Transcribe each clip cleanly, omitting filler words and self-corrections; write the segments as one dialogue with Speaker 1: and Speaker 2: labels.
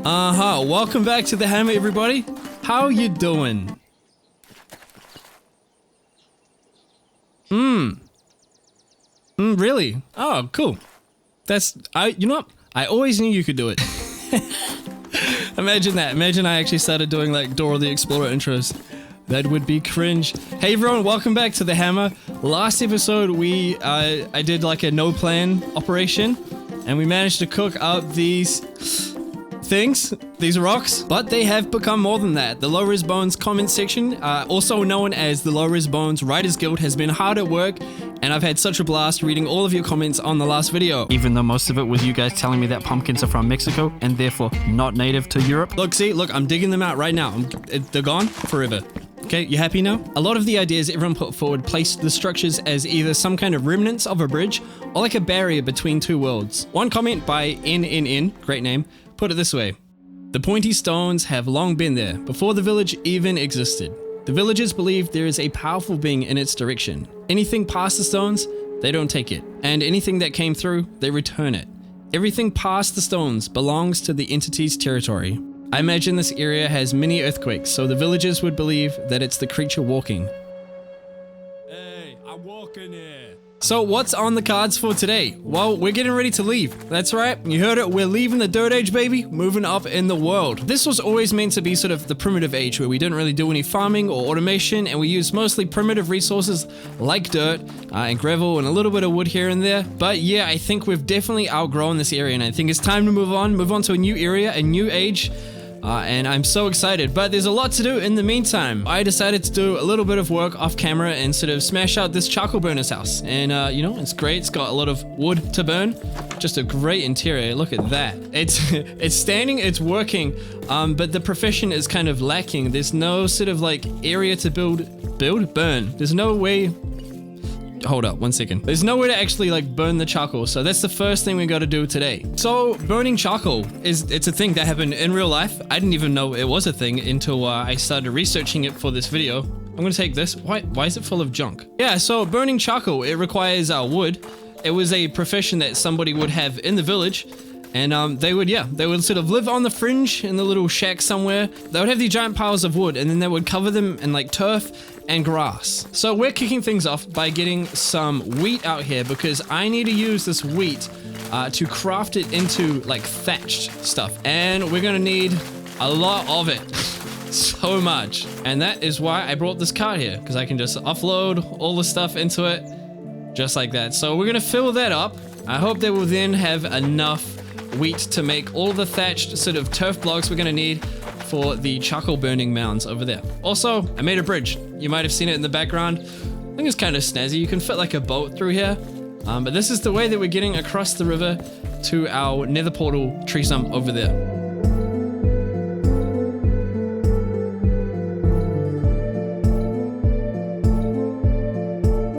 Speaker 1: Welcome back to the Hammer, everybody. How you doing? Really? Oh, cool. You know what? I always knew you could do it. Imagine that. Imagine I actually started doing like Dora the Explorer intros. That would be cringe. Hey everyone, welcome back to the Hammer. Last episode I did like a no plan operation and we managed to cook up these things, these rocks, but they have become more than that. The Low Res Bones comment section, also known as the Low Res Bones Writers Guild, has been hard at work, and I've had such a blast reading all of your comments on the last video. Even though most of it was you guys telling me that pumpkins are from Mexico and therefore not native to Europe. Look, I'm digging them out right now. They're gone forever. Okay, you happy now? A lot of the ideas everyone put forward placed the structures as either some kind of remnants of a bridge or like a barrier between two worlds. One comment by NNN, great name, put it this way: the pointy stones have long been there, before the village even existed. The villagers believe there is a powerful being in its direction. Anything past the stones, they don't take it. And anything that came through, they return it. Everything past the stones belongs to the entity's territory. I imagine this area has many earthquakes, so the villagers would believe that it's the creature walking. Hey, I'm walking here. So what's on the cards for today? Well, we're getting ready to leave. That's right, you heard it, we're leaving the Dirt Age, baby, moving up in the world. This was always meant to be sort of the primitive age, where we didn't really do any farming or automation, and we used mostly primitive resources like dirt and gravel and a little bit of wood here and there. But yeah, I think we've definitely outgrown this area, and I think it's time to move on to a new area, a new age. And I'm so excited, but there's a lot to do in the meantime. I decided to do a little bit of work off camera and sort of smash out this charcoal burner's house. And you know, it's great. It's got a lot of wood to burn. Just a great interior. Look at that. It's standing, it's working, but the profession is kind of lacking. There's no sort of like area to burn. There's no way. Hold up, 1 second. There's no way to actually like burn the charcoal, so that's the first thing we got to do today. So burning charcoal it's a thing that happened in real life. I didn't even know it was a thing until I started researching it for this video. I'm gonna take this. Why is it full of junk? Yeah, so burning charcoal, it requires wood. It was a profession that somebody would have in the village. And they would sort of live on the fringe in the little shack somewhere. They would have these giant piles of wood, and then they would cover them in like turf and grass. So we're kicking things off by getting some wheat out here, because I need to use this wheat to craft it into like thatched stuff. And we're gonna need a lot of it. So much. And that is why I brought this cart here, because I can just offload all the stuff into it just like that. So we're gonna fill that up. I hope they will then have enough wheat to make all the thatched sort of turf blocks we're gonna need for the charcoal burning mounds over there. Also, I made a bridge. You might have seen it in the background. I think it's kind of snazzy. You can fit like a boat through here. But this is the way that we're getting across the river to our nether portal tree stump over there.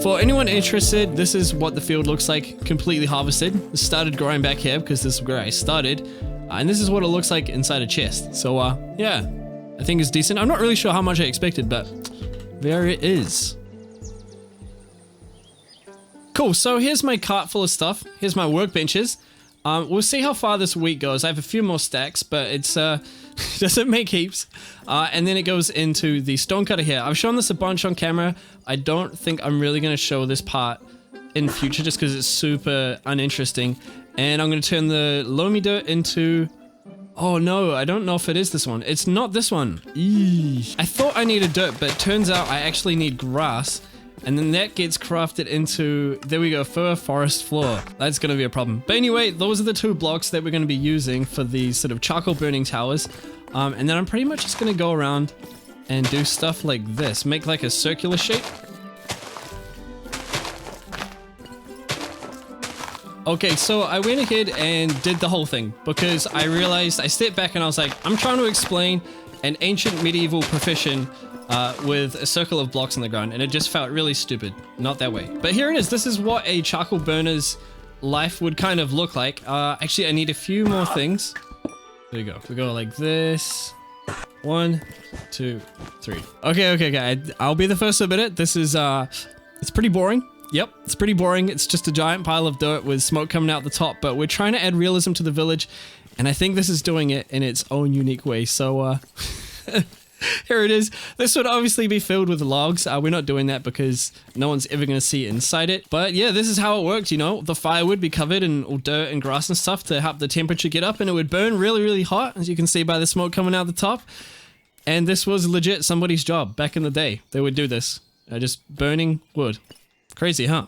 Speaker 1: For anyone interested, this is what the field looks like completely harvested. It started growing back here because this is where I started. And this is what it looks like inside a chest. So yeah, I think it's decent. I'm not really sure how much I expected, but there it is. Cool, so here's my cart full of stuff. Here's my workbenches. We'll see how far this wheat goes. I have a few more stacks, but it's doesn't make heaps. And then it goes into the stone cutter here. I've shown this a bunch on camera. I don't think I'm really going to show this part in future just because it's super uninteresting. And I'm going to turn the loamy dirt into... Oh no, I don't know if it is this one. It's not this one. Eesh. I thought I needed dirt, but it turns out I actually need grass. And then that gets crafted into, there we go, fir forest floor. That's going to be a problem. But anyway, those are the two blocks that we're going to be using for these sort of charcoal burning towers. And then I'm pretty much just going to go around and do stuff like this. Make like a circular shape. Okay, so I went ahead and did the whole thing because I realized, I stepped back and I was like, I'm trying to explain an ancient medieval profession with a circle of blocks on the ground, and it just felt really stupid. Not that way. But here it is. This is what a charcoal burner's life would kind of look like. Actually, I need a few more things. There you go. We go like this. 1, 2, 3. Okay. I'll be the first to admit it. This is, it's pretty boring. Yep, it's pretty boring. It's just a giant pile of dirt with smoke coming out the top, but we're trying to add realism to the village And I think this is doing it in its own unique way. So here it is. This would obviously be filled with logs. We're not doing that because no one's ever going to see inside it. But yeah, this is how it works, you know. The fire would be covered in all dirt and grass and stuff to help the temperature get up, and it would burn really, really hot, as you can see by the smoke coming out the top. And this was legit somebody's job back in the day. They would do this. Just burning wood. Crazy, huh?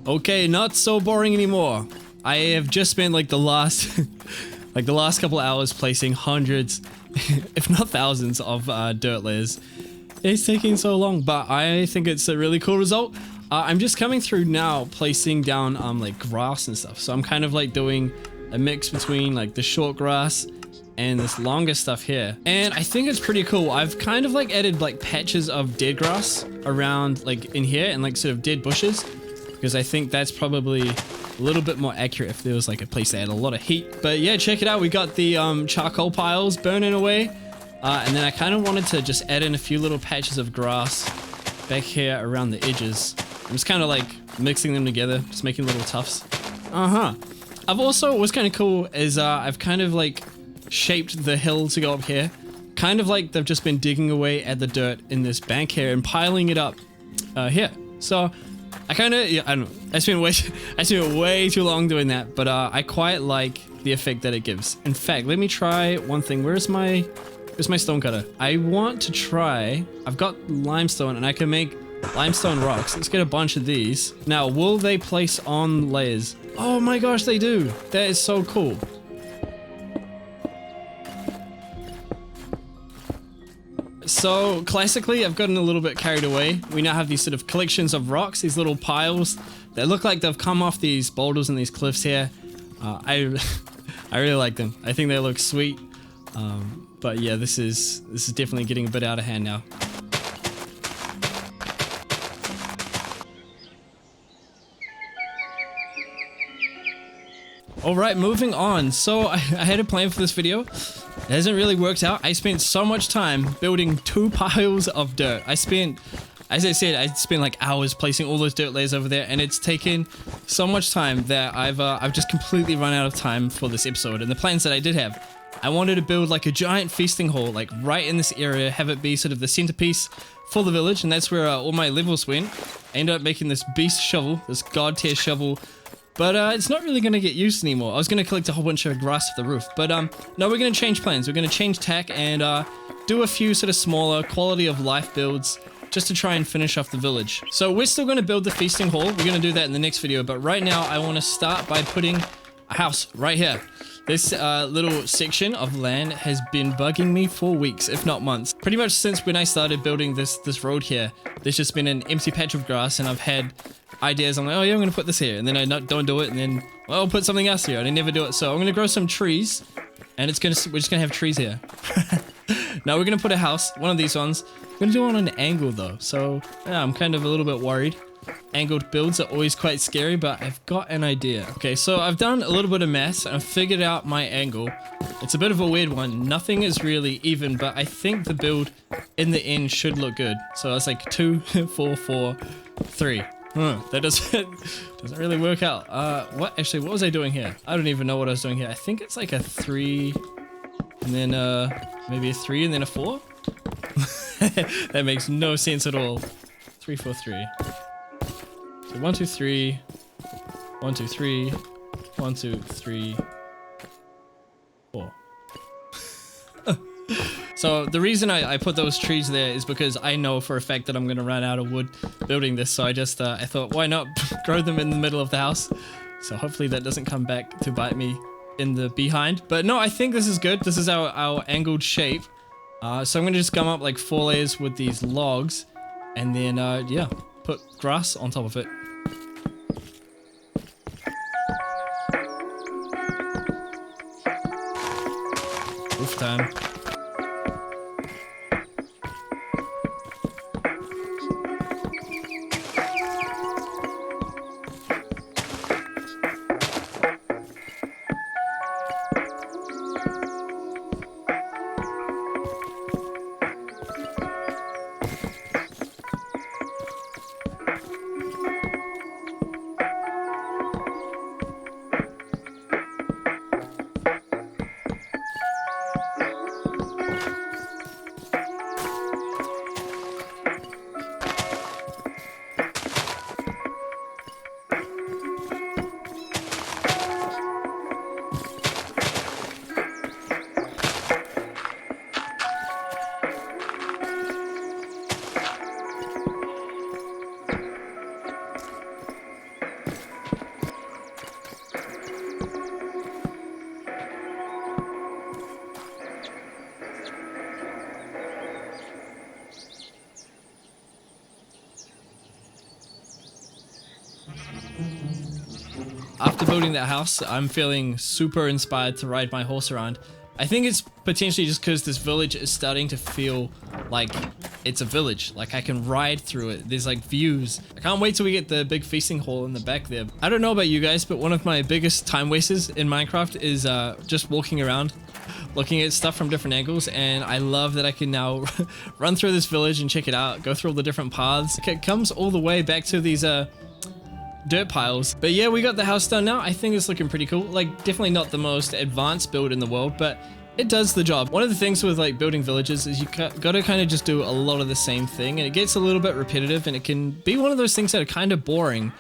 Speaker 1: Okay, not so boring anymore. I have just spent like the last couple hours placing hundreds, if not thousands of dirt layers. It's taking so long, but I think it's a really cool result. I'm just coming through now placing down like grass and stuff. So I'm kind of like doing a mix between like the short grass and this longer stuff here. And I think it's pretty cool. I've kind of like added like patches of dead grass around like in here and like sort of dead bushes, because I think that's probably a little bit more accurate if there was like a place that had a lot of heat. But yeah, check it out. We got the charcoal piles burning away. And then I kind of wanted to just add in a few little patches of grass back here around the edges. I'm just kind of like mixing them together, just making little tufts. I've also, what's kind of cool is I've kind of like shaped the hill to go up here. Kind of like they've just been digging away at the dirt in this bank here and piling it up here. So I kind of, yeah, I don't know. I spent way too long doing that, but I quite like the effect that it gives. In fact, let me try one thing. Where's my stonecutter? I want to try, I've got limestone and I can make limestone rocks. Let's get a bunch of these. Now, will they place on layers? Oh my gosh, they do. That is so cool. So classically, I've gotten a little bit carried away. We now have these sort of collections of rocks, these little piles that look like they've come off these boulders and these cliffs here. I really like them. I think they look sweet. But yeah, this is definitely getting a bit out of hand now. Alright, moving on. So I had a plan for this video. It hasn't really worked out. I spent so much time building 2 piles of dirt. As I said, I spent like hours placing all those dirt layers over there, and it's taken so much time that I've just completely run out of time for this episode. And the plans that I did have, I wanted to build like a giant feasting hall, like right in this area, have it be sort of the centerpiece for the village, and that's where all my levels went. I ended up making this beast shovel, this god tier shovel. But it's not really going to get used anymore. I was going to collect a whole bunch of grass off the roof. But no, we're going to change plans. We're going to change tack and do a few sort of smaller quality of life builds just to try and finish off the village. So we're still going to build the feasting hall. We're going to do that in the next video. But right now, I want to start by putting a house right here. This little section of land has been bugging me for weeks, if not months. Pretty much since when I started building this road here, there's just been an empty patch of grass, and I've had ideas. I'm like, oh yeah, I'm gonna put this here, and then I don't do it, and then well, I'll put something else here, and I never do it. So I'm gonna grow some trees, and we're just gonna have trees here. Now we're gonna put a house, one of these ones. I'm gonna do it on an angle though, so yeah, I'm kind of a little bit worried. Angled builds are always quite scary, but I've got an idea. Okay, so I've done a little bit of math and I've figured out my angle. It's a bit of a weird one. Nothing is really even, but I think the build in the end should look good. So it's like 2, 4, 4, 3. That doesn't really work out. What was I doing here? I don't even know what I was doing here. I think it's like a 3, and then maybe a 3 and then a 4. That makes no sense at all. 3, 4, 3. So 1, 2, 3, 1, 2, 3, 1, 2, 3, 4. So the reason I put those trees there is because I know for a fact that I'm going to run out of wood building this. So I just I thought, why not grow them in the middle of the house? So hopefully that doesn't come back to bite me in the behind. But no, I think this is good. This is our angled shape. So I'm going to just come up like 4 layers with these logs, and then yeah, put grass on top of it. Roof time. building that house, I'm feeling super inspired to ride my horse around. I think it's potentially just because this village is starting to feel like it's a village. Like I can ride through it. There's like views. I can't wait till we get the big feasting hall in the back there. I don't know about you guys, but one of my biggest time wasters in Minecraft is just walking around, looking at stuff from different angles. And I love that I can now run through this village and check it out, go through all the different paths. It comes all the way back to these dirt piles. But yeah, we got the house done now. I think it's looking pretty cool. Like definitely not the most advanced build in the world, but it does the job. One of the things with like building villages is you gotta kind of just do a lot of the same thing, and it gets a little bit repetitive, and it can be one of those things that are kind of boring.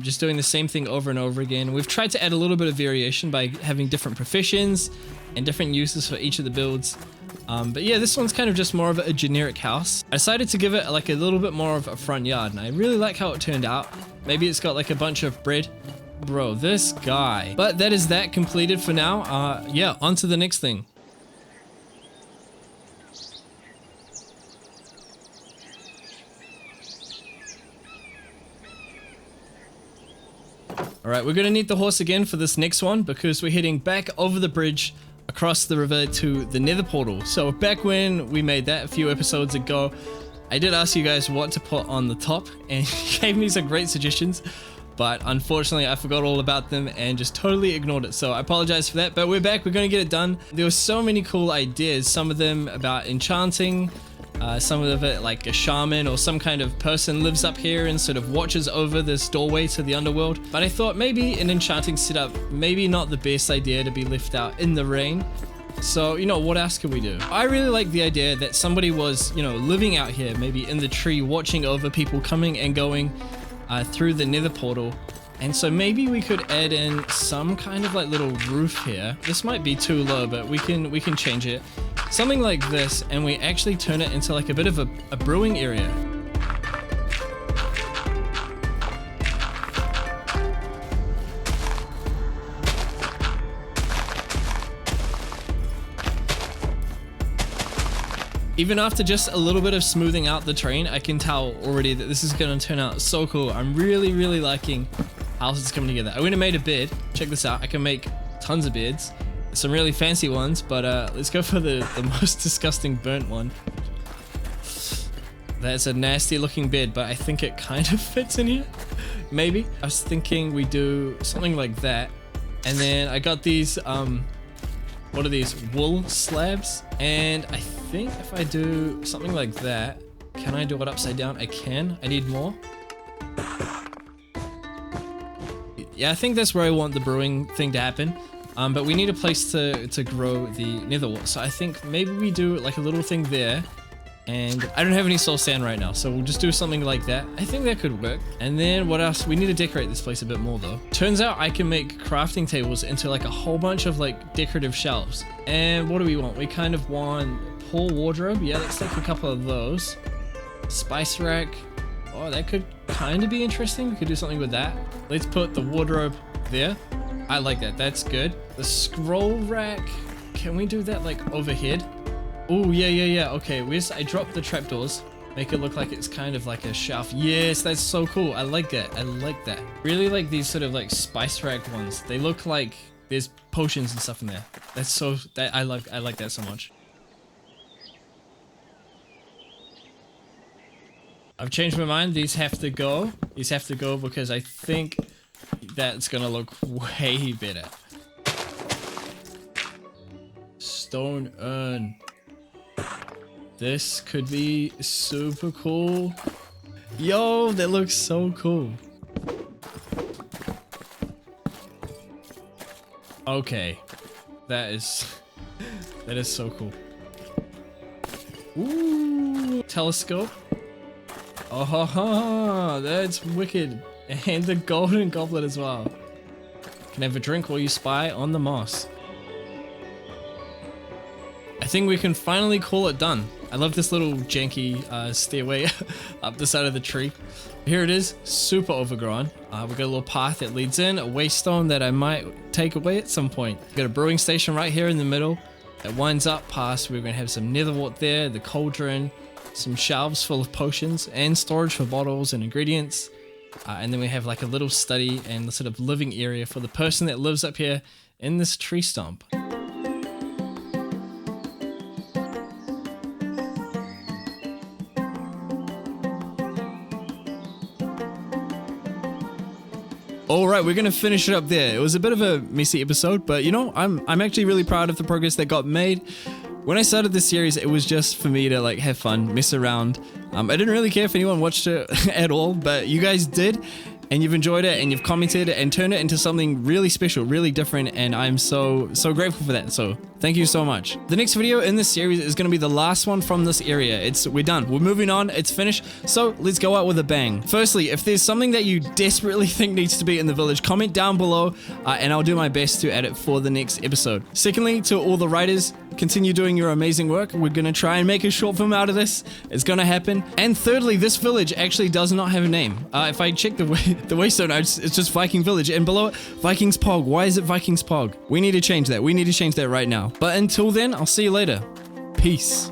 Speaker 1: Just doing the same thing over and over again. We've tried to add a little bit of variation by having different professions and different uses for each of the builds. But yeah, this one's kind of just more of a generic house. I decided to give it like a little bit more of a front yard, and I really like how it turned out. Maybe it's got like a bunch of bread. Bro, this guy. But that is that completed for now. Yeah, on to the next thing. Alright, we're gonna need the horse again for this next one because we're heading back over the bridge across the river to the Nether portal. So back when we made that a few episodes ago, I did ask you guys what to put on the top, and you gave me some great suggestions, but unfortunately I forgot all about them and just totally ignored it. So I apologize for that, but we're back. We're going to get it done. There were so many cool ideas, some of them about enchanting, some of it like a shaman or some kind of person lives up here and sort of watches over this doorway to the underworld. But I thought maybe an enchanting setup, maybe not the best idea to be left out in the rain. So, you know, what else could we do? I really like the idea that somebody was, you know, living out here, maybe in the tree, watching over people coming and going through the Nether portal. And so maybe we could add in some kind of like little roof here. This might be too low, but we can change it. Something like this, and we actually turn it into like a bit of a brewing area. Even after just a little bit of smoothing out the terrain, I can tell already that this is going to turn out so cool. I'm really liking how this is coming together. I went and made a bed. Check this out. I can make tons of beds. Some really fancy ones, but let's go for the most disgusting burnt one. That's a nasty looking bed, but I think it kind of fits in here. Maybe. I was thinking we do something like that. And then I got these, what are these? Wool slabs. And I think if I do something like that, can I do it upside down? I can. I need more. Yeah, I think that's where I want the brewing thing to happen. But we need a place to grow the nether wart. So I think maybe we do like a little thing there. And I don't have any soul sand right now, so we'll just do something like that. I think that could work. And then what else? We need to decorate this place a bit more though. Turns out I can make crafting tables into like a whole bunch of like decorative shelves. And what do we want? We kind of want pool wardrobe. Yeah, let's take a couple of those. Spice rack. Oh, that could kind of be interesting. We could do something with that. Let's put the wardrobe there. I like that. That's good. The scroll rack. Can we do that like overhead? Oh, yeah. Okay, I dropped the trapdoors. Make it look like it's kind of like a shelf. Yes, that's so cool. I like that. I like that. Really like these sort of like spice rack ones. They look like there's potions and stuff in there. That's so, I like that so much. I've changed my mind. These have to go. These have to go because I think that's gonna look way better. Stone urn. This could be super cool. Yo, that looks so cool. Okay. That is so cool. Ooh, telescope. Oh, that's wicked. And the golden goblet as well. Can have a drink while you spy on the moss. I think we can finally call it done. I love this little janky stairway up the side of the tree. Here it is, super overgrown. We've got a little path that leads in, a waystone that I might take away at some point. We've got a brewing station right here in the middle that winds up past. We're going to have some nether wart there, the cauldron, some shelves full of potions, and storage for bottles and ingredients. And then we have like a little study and the sort of living area for the person that lives up here in this tree stump. All right, we're gonna finish it up there. It was a bit of a messy episode, but you know, I'm actually really proud of the progress that got made. When I started this series, it was just for me to like have fun, mess around. I didn't really care if anyone watched it at all, but you guys did, and you've enjoyed it, and you've commented and turned it into something really special, really different, and I'm so grateful for that. So thank you so much. The next video in this series is going to be the last one from this area. We're done. We're moving on. It's finished. So let's go out with a bang. Firstly, if there's something that you desperately think needs to be in the village, comment down below, and I'll do my best to add it for the next episode. Secondly, to all the writers, continue doing your amazing work. We're going to try and make a short film out of this. It's going to happen. And thirdly, this village actually does not have a name. If I check the waystone, it's just Viking Village. And below it, Vikings Pog. Why is it Vikings Pog? We need to change that. We need to change that right now. But until then, I'll see you later. Peace.